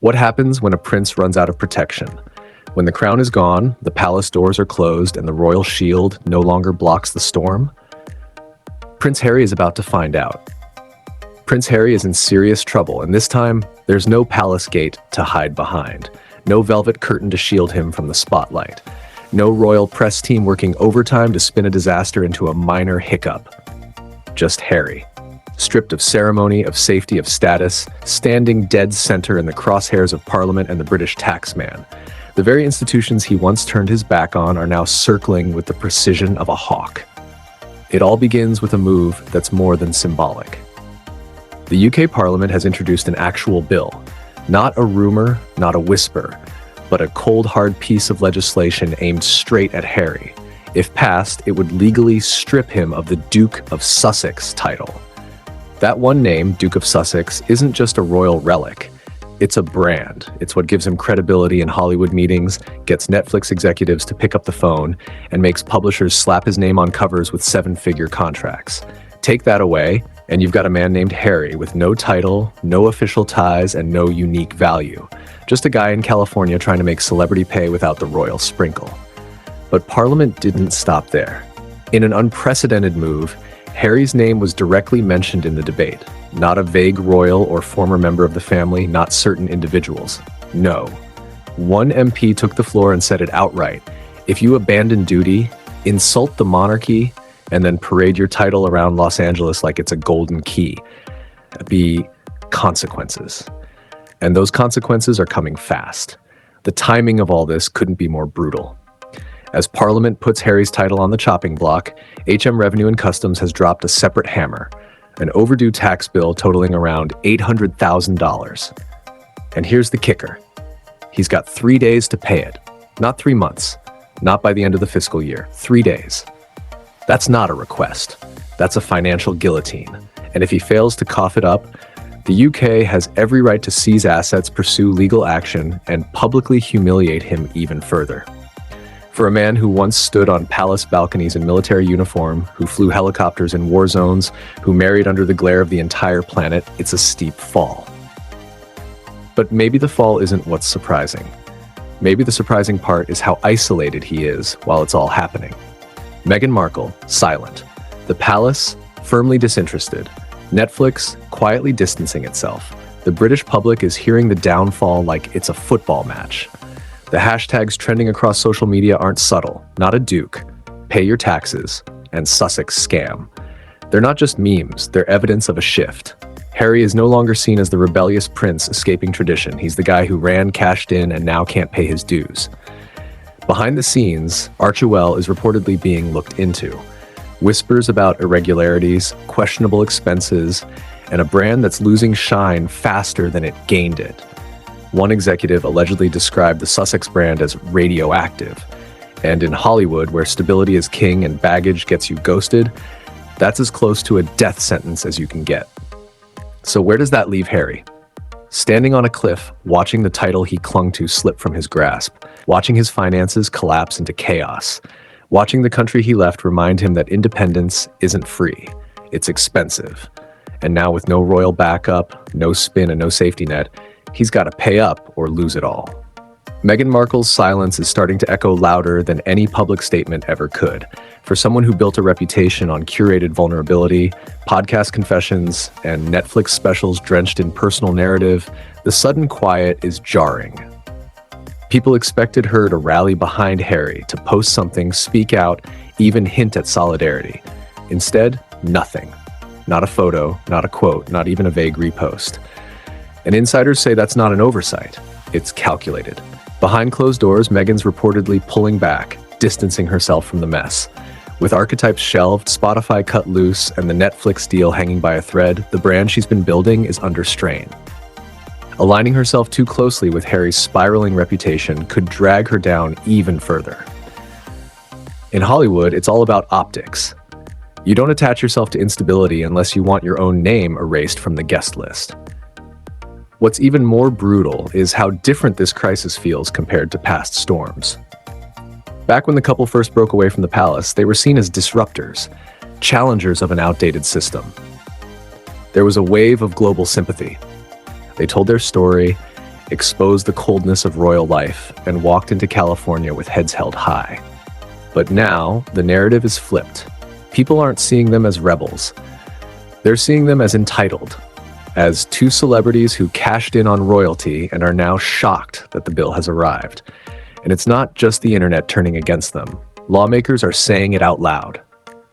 What happens when a prince runs out of protection? When the crown is gone, the palace doors are closed, and the royal shield no longer blocks the storm? Prince Harry is about to find out. Prince Harry is in serious trouble, and this time, there's no palace gate to hide behind, no velvet curtain to shield him from the spotlight, no royal press team working overtime to spin a disaster into a minor hiccup. Just Harry. Stripped of ceremony, of safety, of status, standing dead center in the crosshairs of Parliament and the British taxman. The very institutions he once turned his back on are now circling with the precision of a hawk. It all begins with a move that's more than symbolic. The UK Parliament has introduced an actual bill, not a rumor, not a whisper, but a cold hard piece of legislation aimed straight at Harry. If passed, it would legally strip him of the Duke of Sussex title. That one name, Duke of Sussex, isn't just a royal relic. It's a brand. It's what gives him credibility in Hollywood meetings, gets Netflix executives to pick up the phone, and makes publishers slap his name on covers with seven-figure contracts. Take that away, and you've got a man named Harry with no title, no official ties, and no unique value. Just a guy in California trying to make celebrity pay without the royal sprinkle. But Parliament didn't stop there. In an unprecedented move, Harry's name was directly mentioned in the debate. Not a vague royal or former member of the family, not certain individuals. No. One MP took the floor and said it outright. If you abandon duty, insult the monarchy, and then parade your title around Los Angeles like it's a golden key, be consequences. And those consequences are coming fast. The timing of all this couldn't be more brutal. As Parliament puts Harry's title on the chopping block, HM Revenue and Customs has dropped a separate hammer, an overdue tax bill totaling around $800,000. And here's the kicker. He's got 3 days to pay it, not 3 months, not by the end of the fiscal year, 3 days. That's not a request. That's a financial guillotine. And if he fails to cough it up, the UK has every right to seize assets, pursue legal action, and publicly humiliate him even further. For a man who once stood on palace balconies in military uniform, who flew helicopters in war zones, who married under the glare of the entire planet, it's a steep fall. But maybe the fall isn't what's surprising. Maybe the surprising part is how isolated he is while it's all happening. Meghan Markle, silent. The palace, firmly disinterested. Netflix, quietly distancing itself. The British public is hearing the downfall like it's a football match. The hashtags trending across social media aren't subtle. Not a Duke, pay your taxes, and Sussex scam. They're not just memes, they're evidence of a shift. Harry is no longer seen as the rebellious prince escaping tradition. He's the guy who ran, cashed in, and now can't pay his dues. Behind the scenes, Archewell is reportedly being looked into. Whispers about irregularities, questionable expenses, and a brand that's losing shine faster than it gained it. One executive allegedly described the Sussex brand as radioactive. And in Hollywood, where stability is king and baggage gets you ghosted, that's as close to a death sentence as you can get. So where does that leave Harry? Standing on a cliff, watching the title he clung to slip from his grasp, watching his finances collapse into chaos, watching the country he left remind him that independence isn't free, it's expensive. And now with no royal backup, no spin, and no safety net, he's got to pay up or lose it all. Meghan Markle's silence is starting to echo louder than any public statement ever could. For someone who built a reputation on curated vulnerability, podcast confessions, and Netflix specials drenched in personal narrative, the sudden quiet is jarring. People expected her to rally behind Harry, to post something, speak out, even hint at solidarity. Instead, nothing. Not a photo, not a quote, not even a vague repost. And insiders say that's not an oversight. It's calculated. Behind closed doors, Meghan's reportedly pulling back, distancing herself from the mess. With archetypes shelved, Spotify cut loose, and the Netflix deal hanging by a thread, the brand she's been building is under strain. Aligning herself too closely with Harry's spiraling reputation could drag her down even further. In Hollywood, it's all about optics. You don't attach yourself to instability unless you want your own name erased from the guest list. What's even more brutal is how different this crisis feels compared to past storms. Back when the couple first broke away from the palace, they were seen as disruptors, challengers of an outdated system. There was a wave of global sympathy. They told their story, exposed the coldness of royal life, and walked into California with heads held high. But now, the narrative is flipped. People aren't seeing them as rebels. They're seeing them as entitled, as two celebrities who cashed in on royalty and are now shocked that the bill has arrived. And it's not just the internet turning against them. Lawmakers are saying it out loud.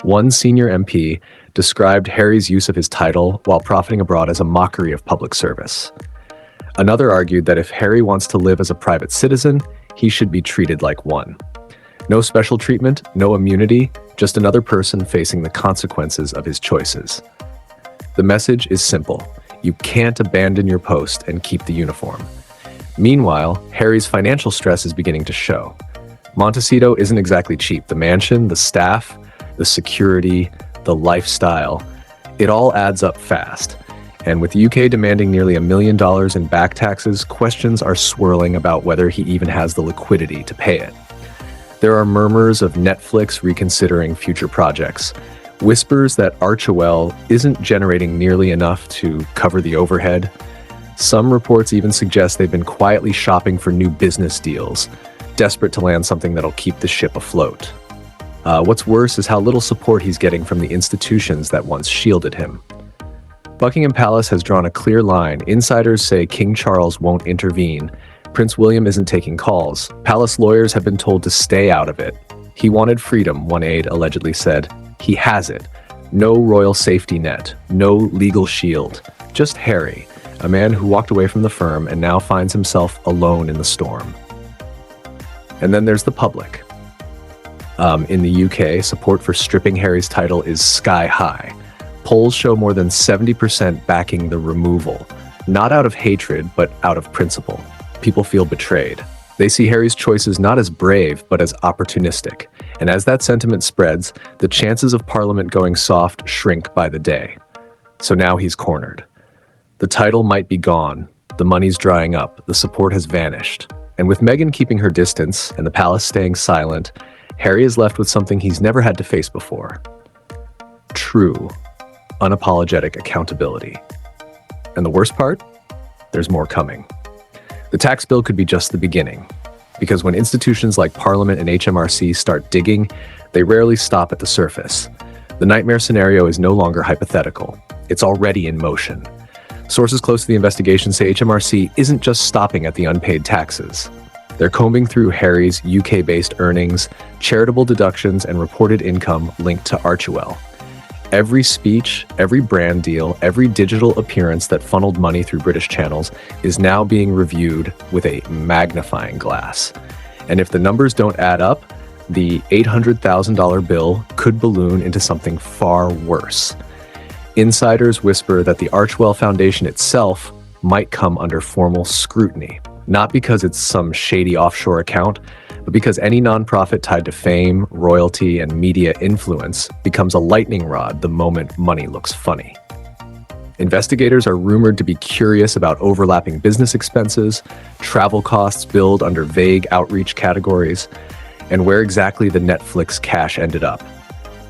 One senior MP described Harry's use of his title while profiting abroad as a mockery of public service. Another argued that if Harry wants to live as a private citizen, he should be treated like one. No special treatment, no immunity, just another person facing the consequences of his choices. The message is simple. You can't abandon your post and keep the uniform. Meanwhile, Harry's financial stress is beginning to show. Montecito isn't exactly cheap. The mansion, the staff, the security, the lifestyle, it all adds up fast. And with the UK demanding nearly $1 million in back taxes, questions are swirling about whether he even has the liquidity to pay it. There are murmurs of Netflix reconsidering future projects, whispers that Archewell isn't generating nearly enough to cover the overhead. Some reports even suggest they've been quietly shopping for new business deals, desperate to land something that'll keep the ship afloat. What's worse is how little support he's getting from the institutions that once shielded him. Buckingham Palace has drawn a clear line. Insiders say King Charles won't intervene. Prince William isn't taking calls. Palace lawyers have been told to stay out of it. He wanted freedom, one aide allegedly said. He has it. No royal safety net, no legal shield. Just Harry, a man who walked away from the firm and now finds himself alone in the storm. And then there's the public. In the UK, support for stripping Harry's title is sky high. Polls show more than 70% backing the removal, not out of hatred, but out of principle. People feel betrayed. They see Harry's choices not as brave, but as opportunistic. And as that sentiment spreads, the chances of Parliament going soft shrink by the day. So now he's cornered. The title might be gone. The money's drying up. The support has vanished. And with Meghan keeping her distance and the palace staying silent, Harry is left with something he's never had to face before. True, unapologetic accountability. And the worst part? There's more coming. The tax bill could be just the beginning, because when institutions like Parliament and HMRC start digging, they rarely stop at the surface. The nightmare scenario is no longer hypothetical. It's already in motion. Sources close to the investigation say HMRC isn't just stopping at the unpaid taxes. They're combing through Harry's UK-based earnings, charitable deductions, and reported income linked to Archewell. Every speech, every brand deal, every digital appearance that funneled money through British channels is now being reviewed with a magnifying glass. And if the numbers don't add up, the $800,000 bill could balloon into something far worse. Insiders whisper that the Archewell Foundation itself might come under formal scrutiny, not because it's some shady offshore account, but because any nonprofit tied to fame, royalty, and media influence becomes a lightning rod the moment money looks funny. Investigators are rumored to be curious about overlapping business expenses, travel costs billed under vague outreach categories, and where exactly the Netflix cash ended up.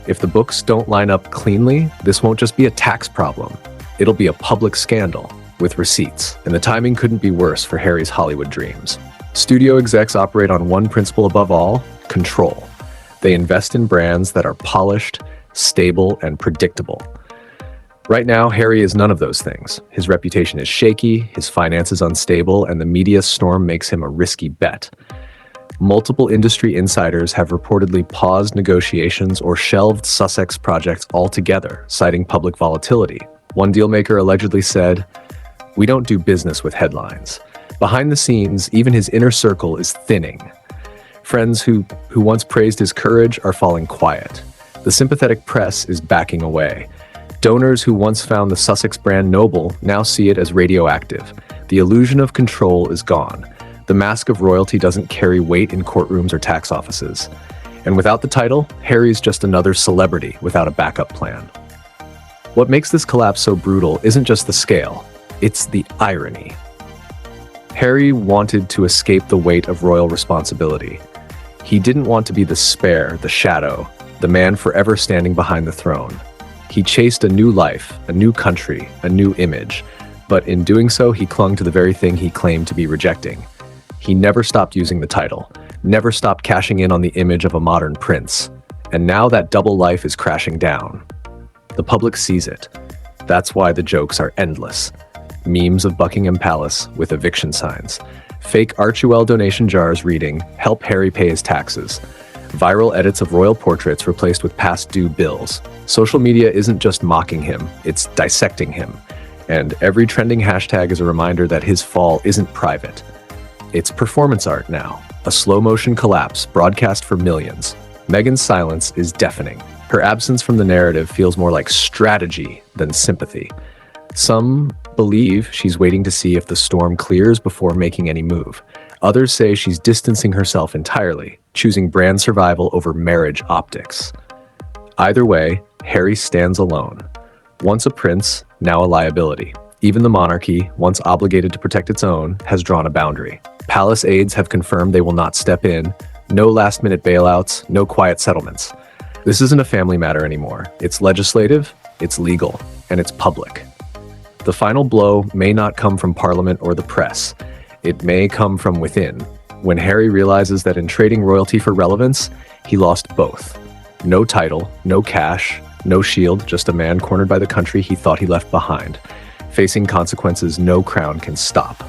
If the books don't line up cleanly, this won't just be a tax problem. It'll be a public scandal with receipts, and the timing couldn't be worse for Harry's Hollywood dreams. Studio execs operate on one principle above all: control. They invest in brands that are polished, stable, and predictable. Right now, Harry is none of those things. His reputation is shaky, his finances unstable, and the media storm makes him a risky bet. Multiple industry insiders have reportedly paused negotiations or shelved Sussex projects altogether, citing public volatility. One dealmaker allegedly said, "We don't do business with headlines." Behind the scenes, even his inner circle is thinning. Friends who once praised his courage are falling quiet. The sympathetic press is backing away. Donors who once found the Sussex brand noble now see it as radioactive. The illusion of control is gone. The mask of royalty doesn't carry weight in courtrooms or tax offices. And without the title, Harry's just another celebrity without a backup plan. What makes this collapse so brutal isn't just the scale, it's the irony. Harry wanted to escape the weight of royal responsibility. He didn't want to be the spare, the shadow, the man forever standing behind the throne. He chased a new life, a new country, a new image. But in doing so, he clung to the very thing he claimed to be rejecting. He never stopped using the title, never stopped cashing in on the image of a modern prince. And now that double life is crashing down. The public sees it. That's why the jokes are endless. Memes of Buckingham Palace with eviction signs. Fake Archewell donation jars reading, "Help Harry pay his taxes." Viral edits of royal portraits replaced with past due bills. Social media isn't just mocking him, it's dissecting him. And every trending hashtag is a reminder that his fall isn't private. It's performance art now, a slow-motion collapse broadcast for millions. Meghan's silence is deafening. Her absence from the narrative feels more like strategy than sympathy. Some believe she's waiting to see if the storm clears before making any move. Others say she's distancing herself entirely, choosing brand survival over marriage optics. Either way, Harry stands alone. Once a prince, now a liability. Even the monarchy, once obligated to protect its own, has drawn a boundary. Palace aides have confirmed they will not step in. No last-minute bailouts, no quiet settlements. This isn't a family matter anymore. It's legislative, it's legal, and it's public. The final blow may not come from Parliament or the press. It may come from within, when Harry realizes that in trading royalty for relevance, he lost both. No title, no cash, no shield, just a man cornered by the country he thought he left behind, facing consequences no crown can stop.